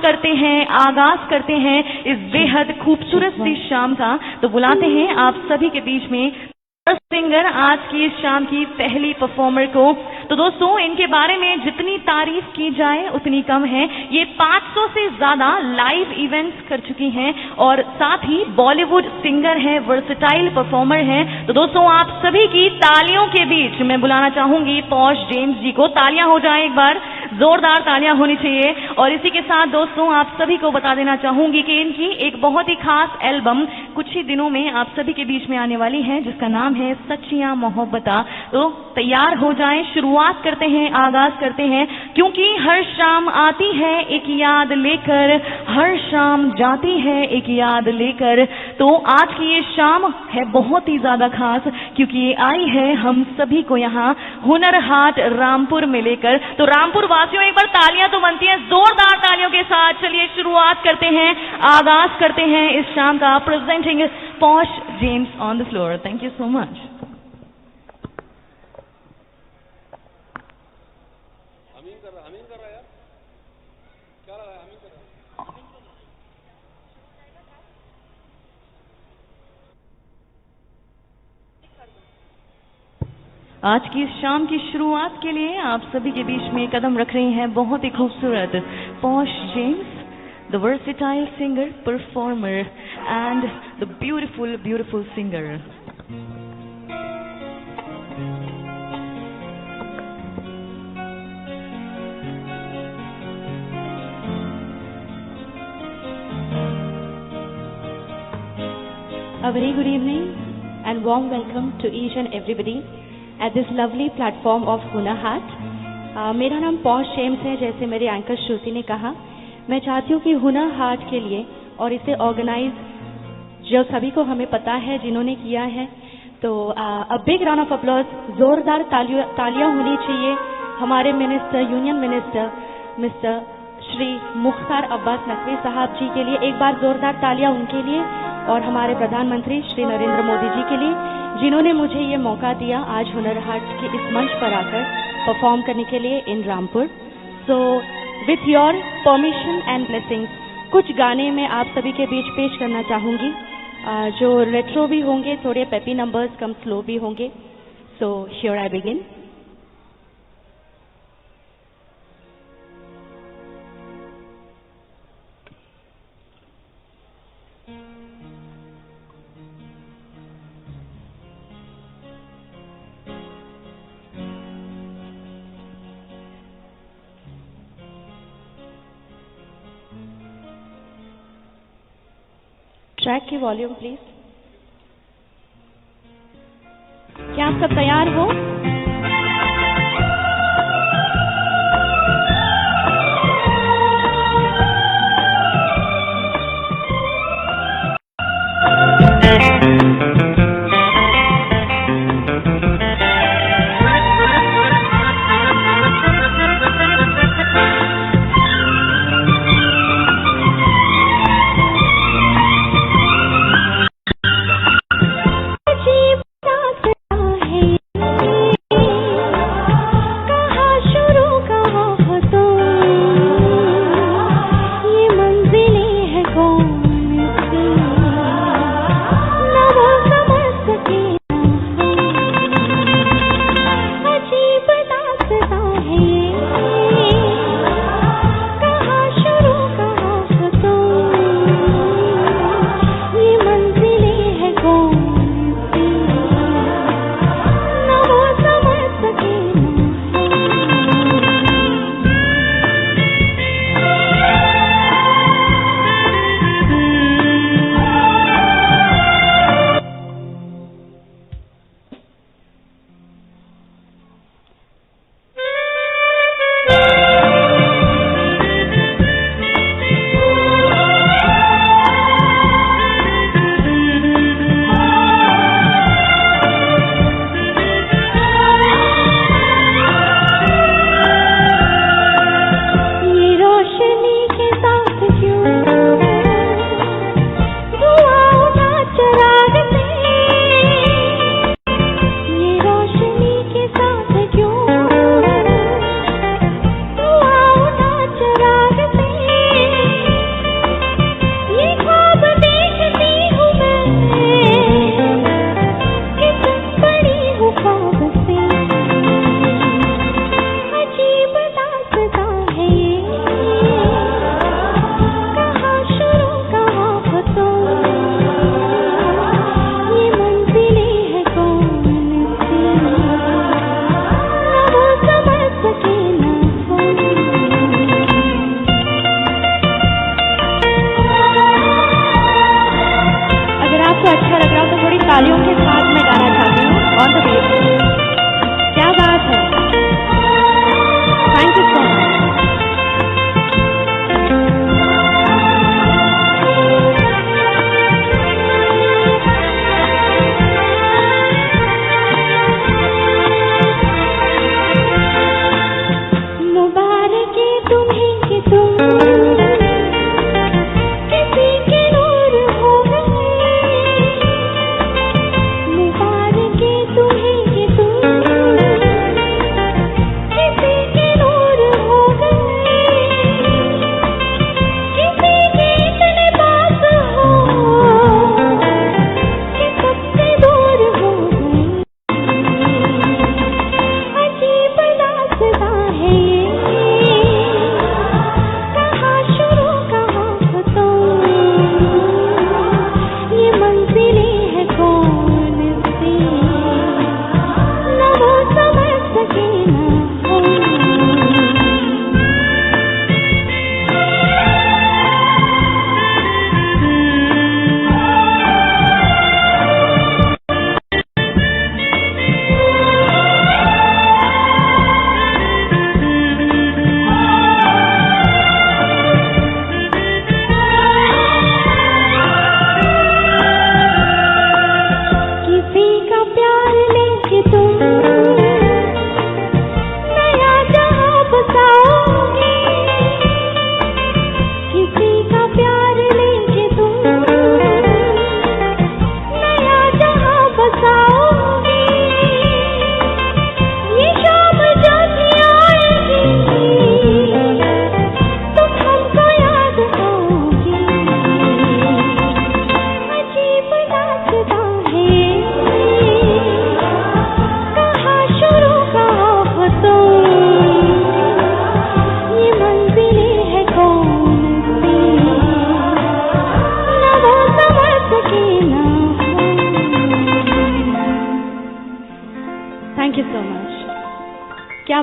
करते हैं, आगाज करते हैं इस बेहद खूबसूरत सी शाम का। तो बुलाते हैं आप सभी के बीच में सिंगर आज की इस शाम की पहली परफॉर्मर को। तो दोस्तों, इनके बारे में जितनी तारीफ की जाए उतनी कम है। ये 500 से ज्यादा लाइव इवेंट्स कर चुकी हैं और साथ ही बॉलीवुड सिंगर है, वर्सेटाइल परफॉर्मर है। तो दोस्तों, आप सभी की तालियों के बीच मैं बुलाना चाहूंगी पॉश जेम्स जी को। तालियां हो जाए एक बार, जोरदार तालियां होनी चाहिए। और इसी के साथ दोस्तों, आप सभी को बता देना चाहूंगी कि इनकी एक बहुत ही खास एल्बम कुछ ही दिनों में आप सभी के बीच में आने वाली है, जिसका नाम है सच्चियां मोहब्बता। तो तैयार हो जाएं, शुरुआत करते हैं, आगाज करते हैं, क्योंकि हर शाम आती है एक याद लेकर, हर शाम जाती है एक याद लेकर। तो आज की ये शाम है बहुत ही ज्यादा खास, क्योंकि ये आई है हम सभी को यहाँ हुनर हाट रामपुर में लेकर। तो रामपुर वासियों, एक बार तालियां तो बनती हैं, जोरदार तालियों के साथ चलिए शुरुआत करते हैं, आगाज करते हैं इस शाम का। Presenting posh gems on the floor. Thank you so much. अमीन कर रहा यार, क्या लगा अमीन कर रहा। आज की इस शाम की शुरुआत के लिए आप सभी के बीच में कदम रख रही हैं बहुत ही खूबसूरत posh James, the versatile singer, performer and the beautiful singer. A very good evening and warm welcome to each and everybody at this lovely platform of Hunar Haat. मेरा नाम पॉश जेम्स है, जैसे मेरे एंकर श्रुति ने कहा। मैं चाहती हूँ कि हुनर हाट के लिए और इसे ऑर्गेनाइज जो सभी को हमें पता है जिन्होंने किया है, तो a big round of applause, जोरदार तालियां होनी चाहिए हमारे minister, union minister mister Shri Mukhtar Abbas Naqvi साहब जी के लिए। एक बार जोरदार तालियां उनके लिए और हमारे प्रधानमंत्री श्री नरेंद्र मोदी जी के लिए, जिन्होंने मुझे ये मौका दिया आज हुनर हाट के इस मंच पर आकर परफॉर्म करने के लिए in Rampur. So with your permission and blessings, कुछ गाने मैं आप सभी के बीच पेश करना चाहूंगी, जो रेट्रो भी होंगे, थोड़े पेपी नंबर्स, कम स्लो भी होंगे। So here I begin. Track की वॉल्यूम प्लीज। क्या आप सब तैयार हो?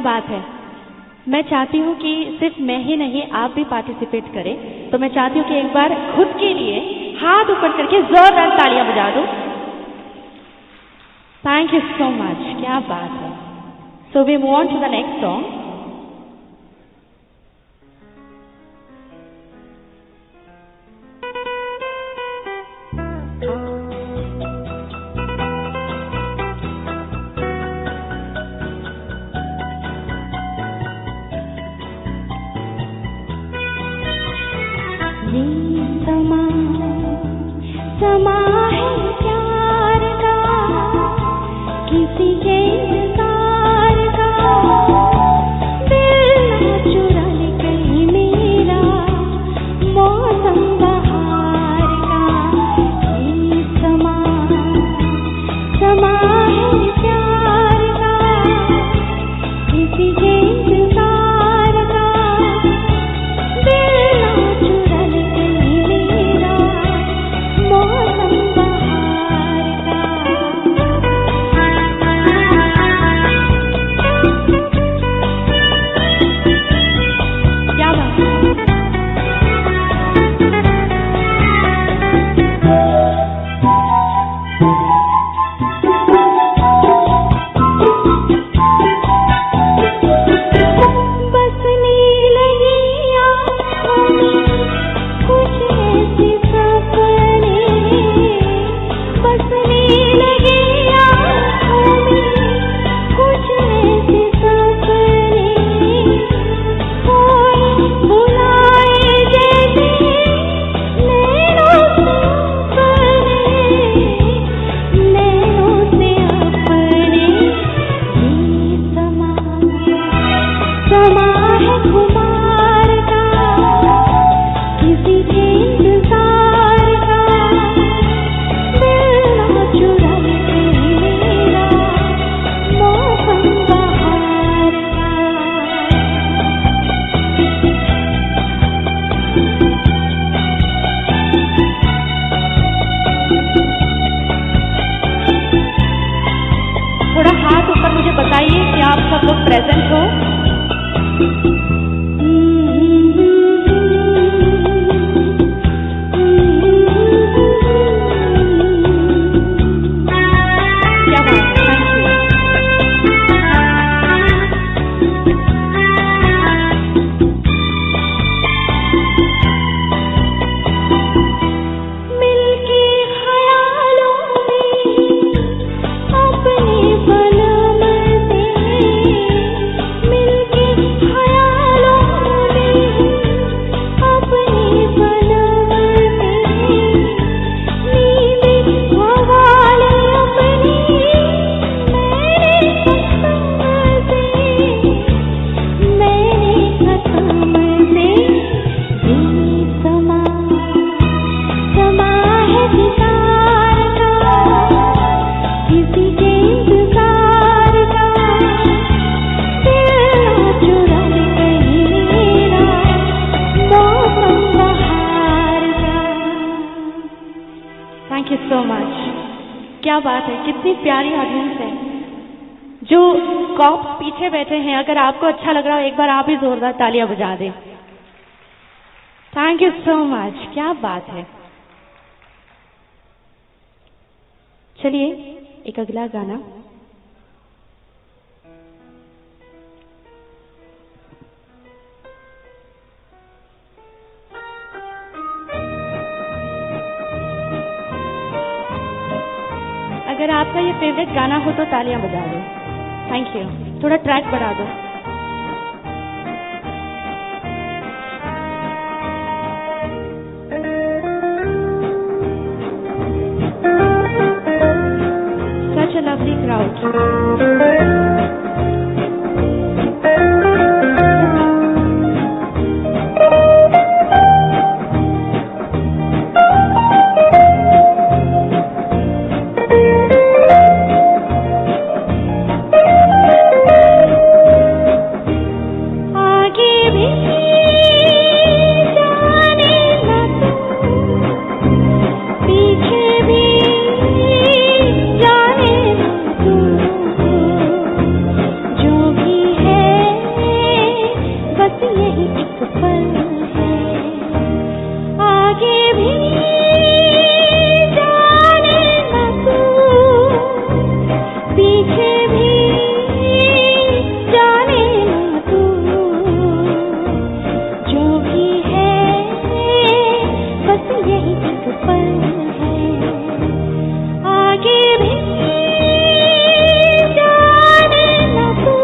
बात है। मैं चाहती हूँ कि सिर्फ मैं ही नहीं, आप भी पार्टिसिपेट करें। तो मैं चाहती हूँ कि एक बार खुद के लिए हाथ ऊपर करके जोरदार तालियां बजा दो। थैंक यू सो मच, क्या बात है। So we move on to the next song. समा है प्यार का, किसी के इंतजार का, दिल ना चुरा ले कहीं मेरा, मौसम बहार का। ये समा है प्यार का, किसी के इंतजार का, दिल ना चुरा ले कहीं मेरा, मौसम बहार का। क्या बात है। बसने लगी आँखों में कुछ ऐसे सपने, बसने लगी आँखों में कुछ ऐसे सपने, कोई बुलाए जैसे नैनों से अपने, ये समा है खुमार का, किसी के इंतजार का, दिल ना चुरा ले मेरा, मौसम बहार का। थोड़ा हाथ ऊपर मुझे बताइए कि आप सब लोग प्रेजेंट हो। क्या बात है, थैंक यू। मिलके ख्यालों में अपने बलम से, मिलके ख्यालों में अपने बलम से, नींद हवाले अपनी मैंने खत्म से, ये समा है सितार का, किसी के इंतजार का, दिल ना चुरा ले कहीं मेरा, मौसम बहार का। थैंक यू सो मच, क्या बात है। कितनी प्यारी ऑडियंस है। जो कॉप्स पीछे बैठे हैं, अगर आपको अच्छा लग रहा हो एक बार आप ही जोरदार तालियां बजा दें। थैंक यू सो मच, क्या बात है। चलिए एक अगला गाना। अगर आपका ये फेवरेट गाना हो तो तालियां बजा दो। Thank you. थोड़ा ट्रैक बढ़ा दो। Such a lovely crowd. भी जाने ना तू, पीछे भी जाने ना तू, जो भी है बस यही एक पल है, आगे भी जाने ना तू।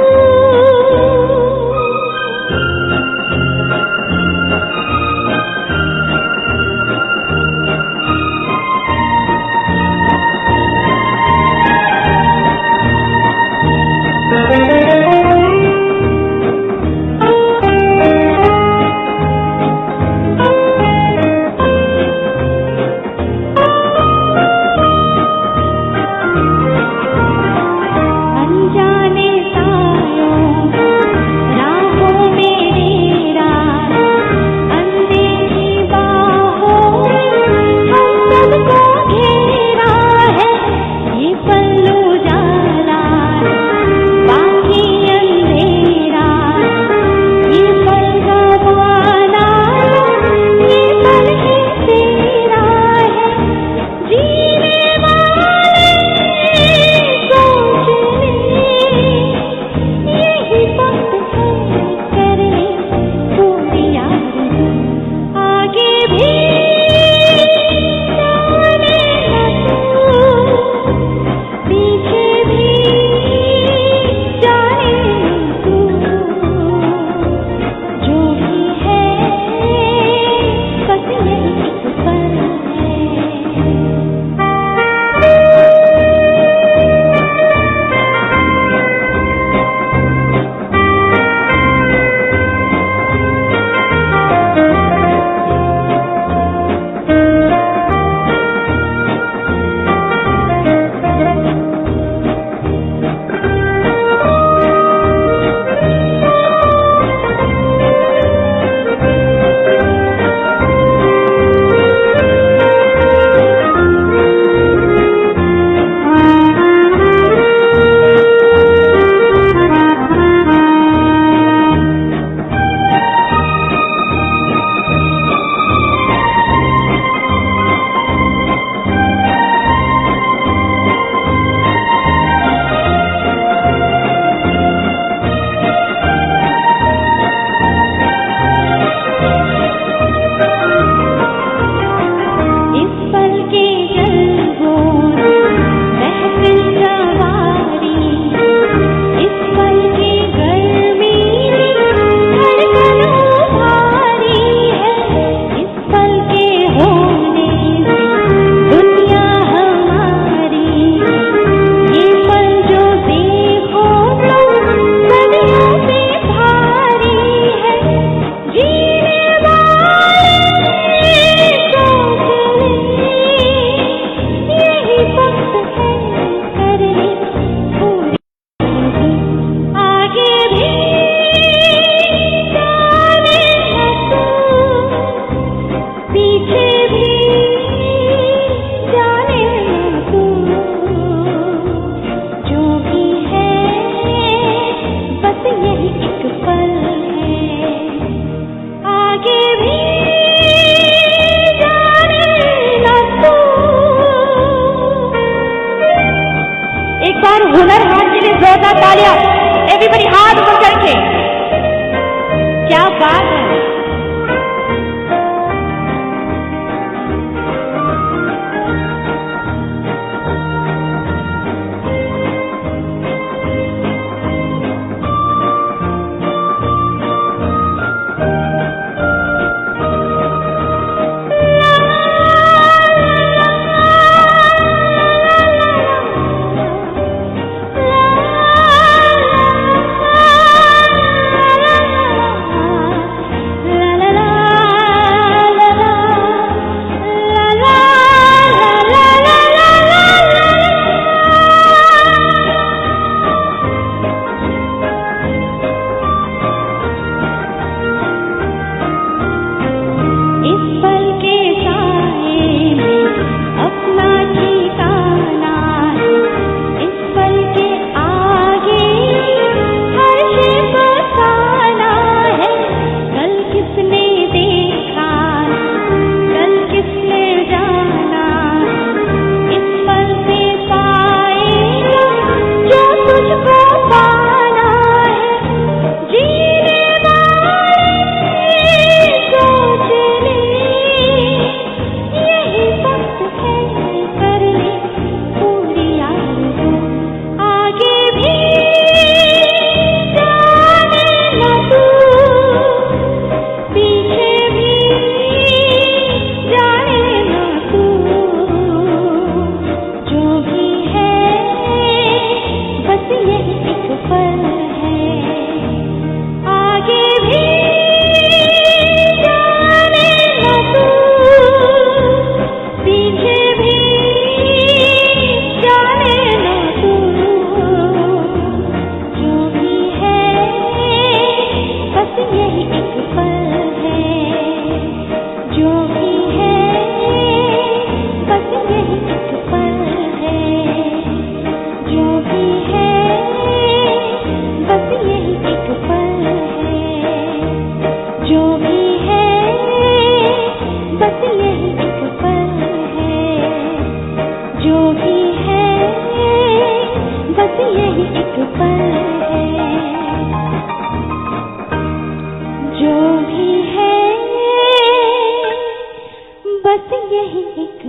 बस यही एक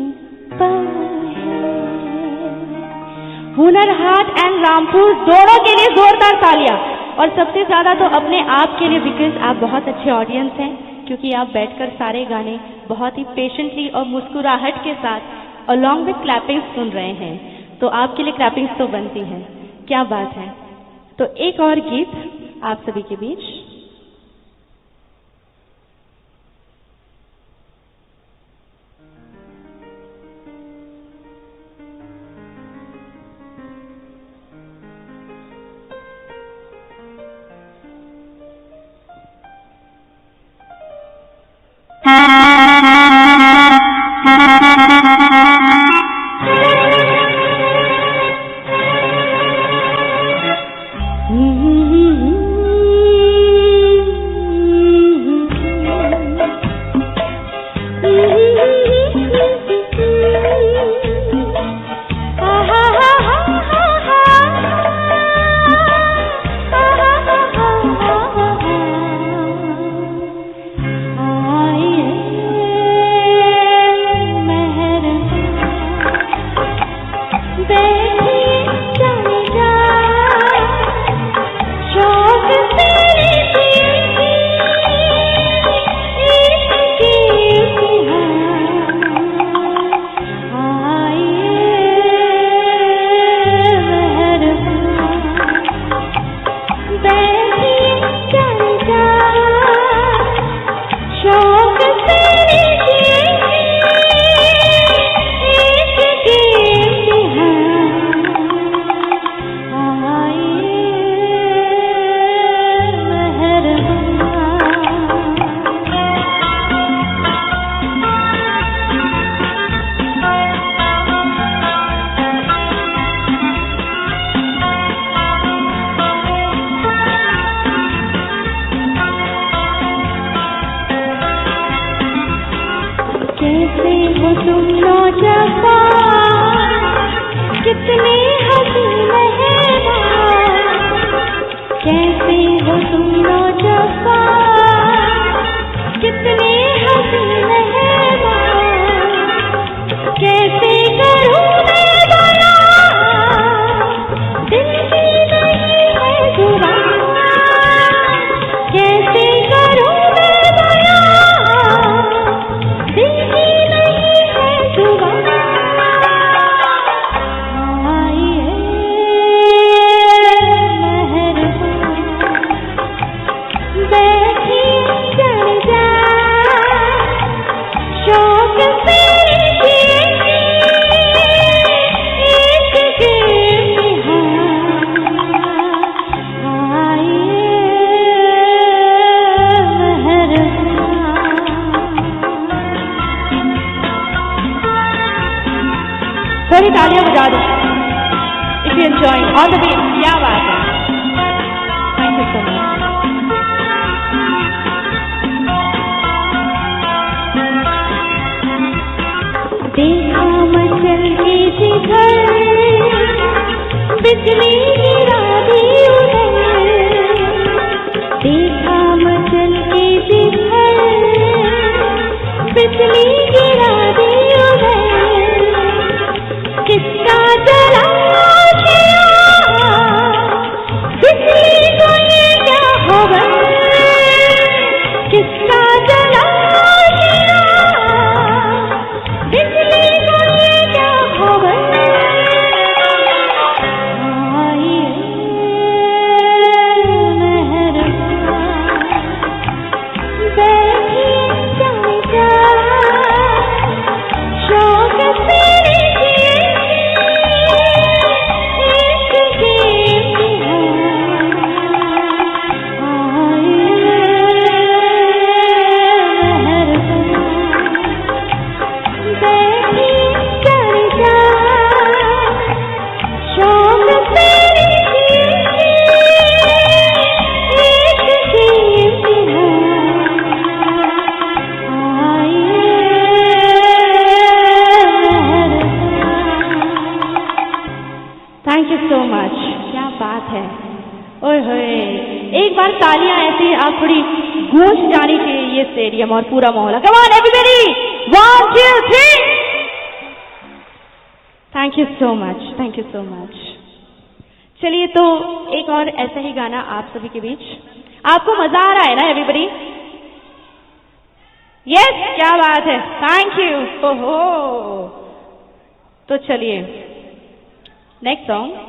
पल है। हुनर हाट एंड रामपुर दोनों के लिए जोरदार तालियां, और सबसे ज्यादा तो अपने आप के लिए, बिकॉज आप बहुत अच्छे ऑडियंस हैं, क्योंकि आप बैठकर सारे गाने बहुत ही पेशेंटली और मुस्कुराहट के साथ अलॉन्ग विद क्लैपिंग्स सुन रहे हैं, तो आपके लिए क्लैपिंग्स तो बनती है। क्या बात है। तो एक और गीत आप सभी के बीच। कितने हंसी लहरा, कैसे हो तुम नौजवान, कितने हंसी लहरा, कैसे करूं मैं बयां, दिल की नहीं है जुबान, कैसे करूं मैं बयां, दिल की नहीं है जुबान। थोड़ी तालियां बजा दो if you enjoying on the beat. क्या बात है, थैंक यू सो मच। देखा मचल के शिखर, बिजली गिरा दी उधर, देखा मचल के शिखर, बिजली गिरा दी उधर, किसका जला दिया बिजली को ये क्या होगा, किसका जला दिया बिजली को ये क्या होगा। आइए मेहरबान बैठिए चमका, शौक से एक बार तालियां ऐसी आप थोड़ी गूंज जानी चाहिए ये स्टेडियम और पूरा माहौल। Come on everybody, 1 2 3। Thank you so much, thank you so much. चलिए तो एक और ऐसा ही गाना आप सभी के बीच। आपको मजा आ रहा है ना एवरीबॉडी? यस, क्या बात है, थैंक यू। ओहो, तो चलिए नेक्स्ट सॉन्ग।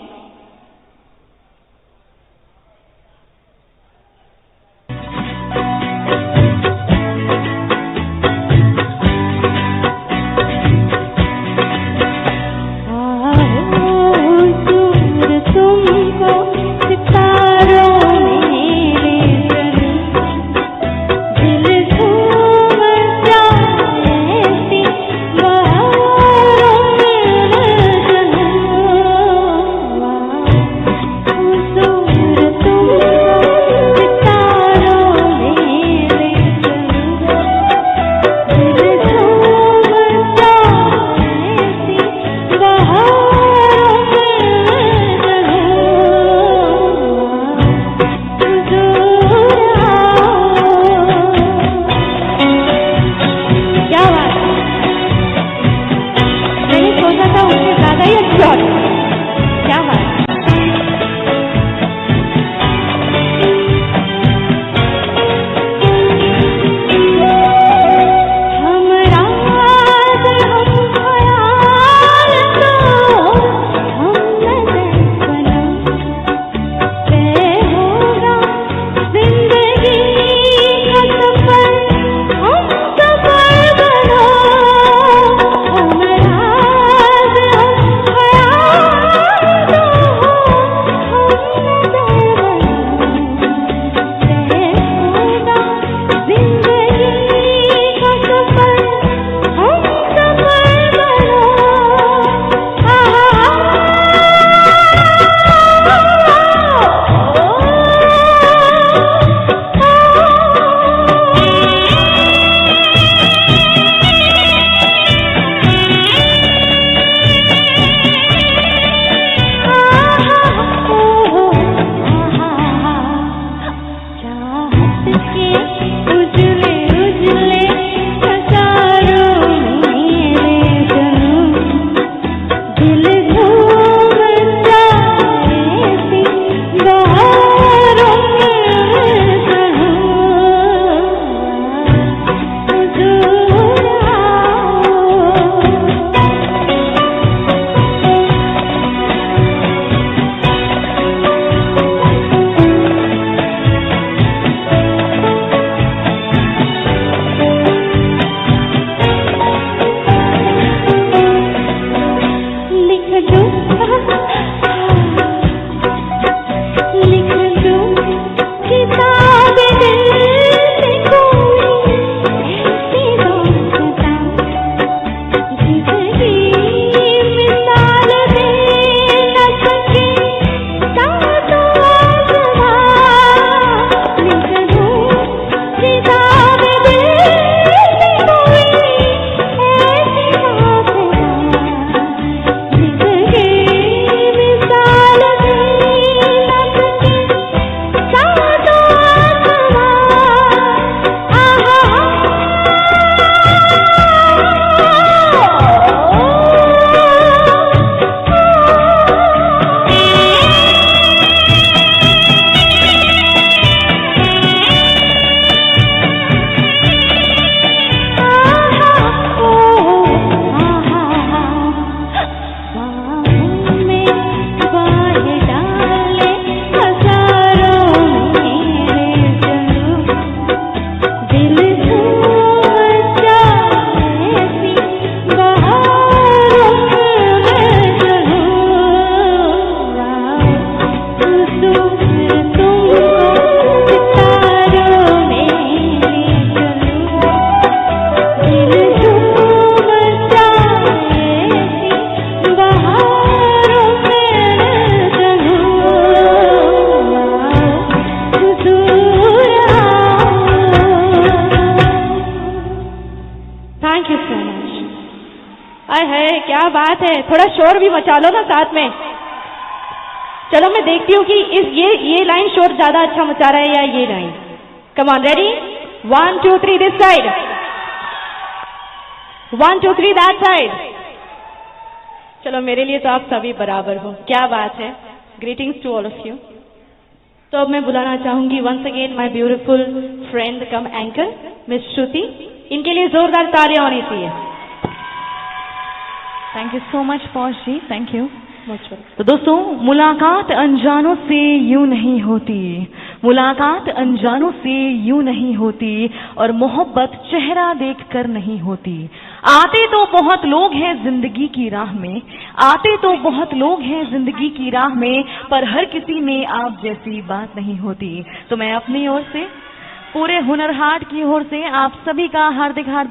क्या बात है, थोड़ा शोर भी मचा लो ना साथ में। चलो मैं देखती हूँ कि ये लाइन शोर ज्यादा अच्छा मचा रहा है या ये line. Come on, ready, 1 2 3 this side. 1 2 3 that side. चलो मेरे लिए तो आप सभी बराबर हो, क्या बात है। Greetings to all of you. तो अब मैं बुलाना चाहूंगी once again my beautiful friend cum anchor miss Shruti. इनके लिए जोरदार तालियां होनी चाहिए। Thank you so much posh ji, thank you. मुझको तो दोस्तों, मुलाकात अनजानों से यूं नहीं होती, मुलाकात अनजानों से यूं नहीं होती, और मोहब्बत चेहरा देखकर नहीं होती। आते तो बहुत लोग हैं जिंदगी की राह में, आते तो बहुत लोग हैं जिंदगी की राह में, पर हर किसी में आप जैसी बात नहीं होती। तो मैं अपनी ओर से, पूरे हुनर हाट की ओर से आप सभी का हार्दिक हार्दिक